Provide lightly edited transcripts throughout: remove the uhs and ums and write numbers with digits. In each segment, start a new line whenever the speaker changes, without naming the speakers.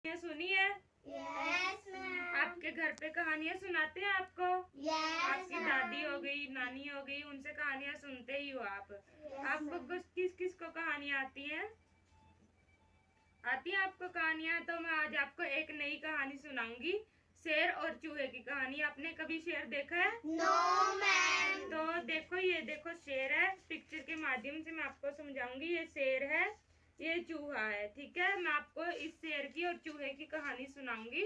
कहानियाँ सुनी है?
Yes ma'am.
आपके घर पे कहानियाँ सुनाते हैं आपको?
यस।
आपकी दादी हो गई, नानी हो गई, उनसे कहानियाँ सुनते ही हो आप। आपको किस किस को कहानियाँ आती हैं? आती है आपको कहानियाँ? तो मैं आज आपको एक नई कहानी सुनाऊंगी, शेर और चूहे की कहानी। आपने कभी शेर देखा है?
No ma'am.
तो देखो, ये देखो शेर है। पिक्चर के माध्यम से मैं आपको समझाऊंगी। ये शेर है, ये चूहा है, ठीक है। मैं आपको इस शेर की और चूहे की कहानी सुनाऊंगी।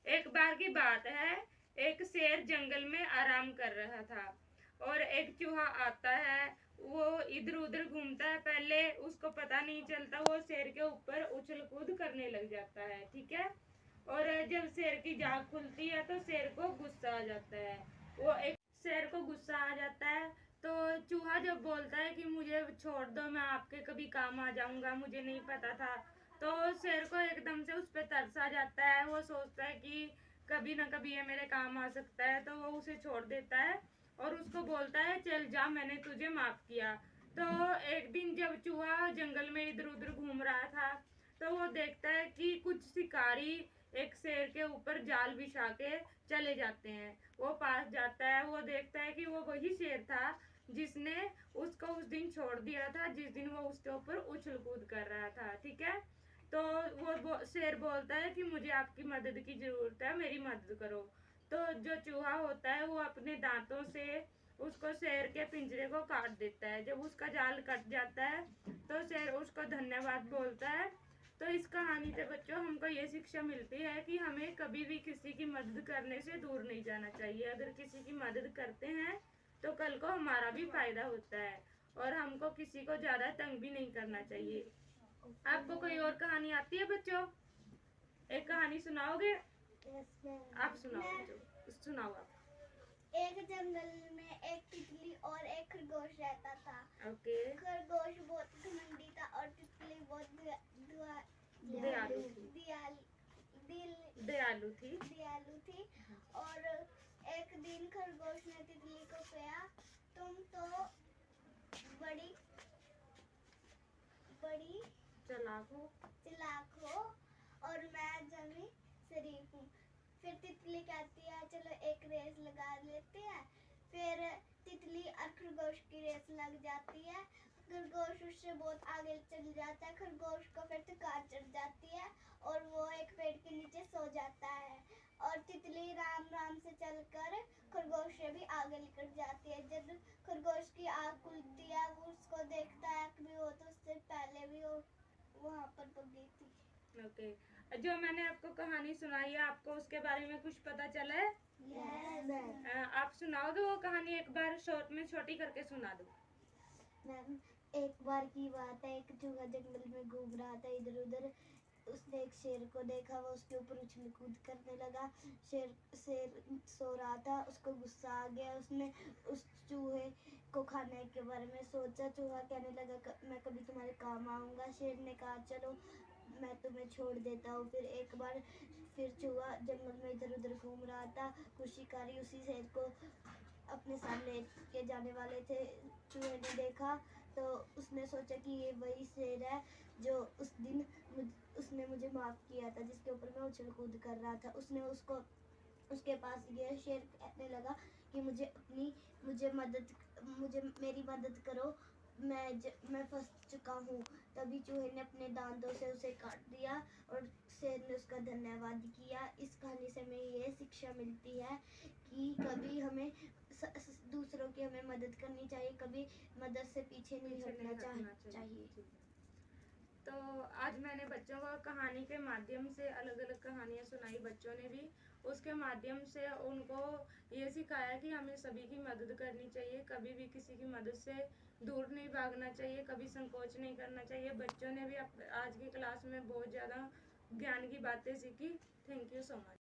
एक बार की बात है, एक शेर जंगल में आराम कर रहा था और एक चूहा आता है। वो इधर उधर घूमता है। पहले उसको पता नहीं चलता, वो शेर के ऊपर उछल कूद करने लग जाता है, ठीक है। और जब शेर की जाग खुलती है तो शेर को गुस्सा आ जाता है। वो एक शेर को गुस्सा आ जाता है तो चूहा जब बोलता है कि मुझे छोड़ दो, मैं आपके कभी काम आ जाऊंगा, मुझे नहीं पता था, तो शेर को एकदम से उस पर तरस आ जाता है। वो सोचता है कि कभी ना कभी ये मेरे काम आ सकता है, तो वो उसे छोड़ देता है और उसको बोलता है चल जा, मैंने तुझे माफ किया। तो एक दिन जब चूहा जंगल में इधर उधर घूम रहा था तो वो देखता है कि कुछ शिकारी एक शेर के ऊपर जाल बिछा के चले जाते हैं। वो पास जाता है, वो देखता है कि वो वही शेर था जिसने उसको उस दिन छोड़ दिया था, जिस दिन वो उसके ऊपर उछल कूद कर रहा था, ठीक है। तो वो शेर बोलता है कि मुझे आपकी मदद की जरूरत है, मेरी मदद करो। तो जो चूहा होता है वो अपने दांतों से उसको शेर के पिंजरे को काट देता है। जब उसका जाल कट जाता है तो शेर उसको धन्यवाद बोलता है। तो इस कहानी से बच्चों हमको ये शिक्षा मिलती है कि हमें कभी भी किसी की मदद करने से दूर नहीं जाना चाहिए। अगर किसी की मदद करते हैं तो कल को हमारा भी फायदा होता है और हमको किसी को ज्यादा तंग भी नहीं करना चाहिए। आपको कोई और कहानी आती है बच्चों? एक कहानी सुनाओगे?
Yes ma'am.
आप सुनाओ बच्चों, सुनाओ आप।
एक जंगल में एक तितली और एक खरगोश रहता था।
ओके।
खरगोश बहुत घमंडी था और तितली बहुत
दयालु थी। दयालु थी।
दयालु थी। और एक दिन खरगोश ने तितली को कहा, तुम तो बड़ी चालाक हो और मैं जमी शरीफ हूँ। फिर तितली कहती है चलो एक रेस लगा लेते हैं। फिर तितली और खरगोश की रेस लग जाती है। खरगोश उससे बहुत आगे चल जाता है। खरगोश को फिर थकान चढ़ जाती है और वो एक पेड़ के नीचे सो जाता है। और तितली राम राम से चलकर खरगोश से भी आगे निकल जाती है। जब खरगोश की आँख खुलती है वो उसको देखता है कि वो तो उससे पहले भी वो वहाँ पर पक गई थी।
ओके। जो मैंने आपको कहानी सुनाई है, आपको उसके बारे में कुछ पता चला है?
यस।
आप सुनाओगे वो कहानी? एक बार शॉर्ट में छोटी करके सुना दो।
मैम, एक बार की बात है, एक चूहा जंगल में घूम रहा था इधर उधर। उसने एक शेर को देखा, वो उसके ऊपर उछल कूद करने लगा। शेर सो रहा था, उसको गुस्सा आ गया। उसने उस चूहे को खाने के बारे में सोचा। चूहा कहने लगा मैं कभी तुम्हारे काम आऊँगा। शेर ने कहा चलो मैं तुम्हें छोड़ देता हूँ। फिर चूहा जंगल में इधर उधर घूम रहा था। कुछ शिकारी उसी शेर को अपने सामने के जाने वाले थे। चूहे ने देखा तो उसने सोचा कि ये वही शेर है जो उस दिन उसने मुझे माफ किया था, जिसके ऊपर मैं उछल कूद कर रहा था। उसने उसके पास गया। शेर कहने लगा कि मुझे मेरी मदद करो, मैं फंस चुका हूँ। तभी चूहे ने अपने दांतों से उसे काट दिया और शेर ने उसका धन्यवाद किया। इस कहानी से हमें ये शिक्षा मिलती है कि कभी हमें दूसरों की हमें मदद करनी चाहिए, कभी मदद से पीछे नहीं हटना चाहिए।
तो आज मैंने बच्चों को कहानी के माध्यम से अलग अलग कहानियाँ सुनाई। बच्चों ने भी उसके माध्यम से उनको ये सिखाया कि हमें सभी की मदद करनी चाहिए, कभी भी किसी की मदद से दूर नहीं भागना चाहिए, कभी संकोच नहीं करना चाहिए। बच्चों ने भी आज की क्लास में बहुत ज़्यादा ज्ञान की बातें सीखी। Thank you so much.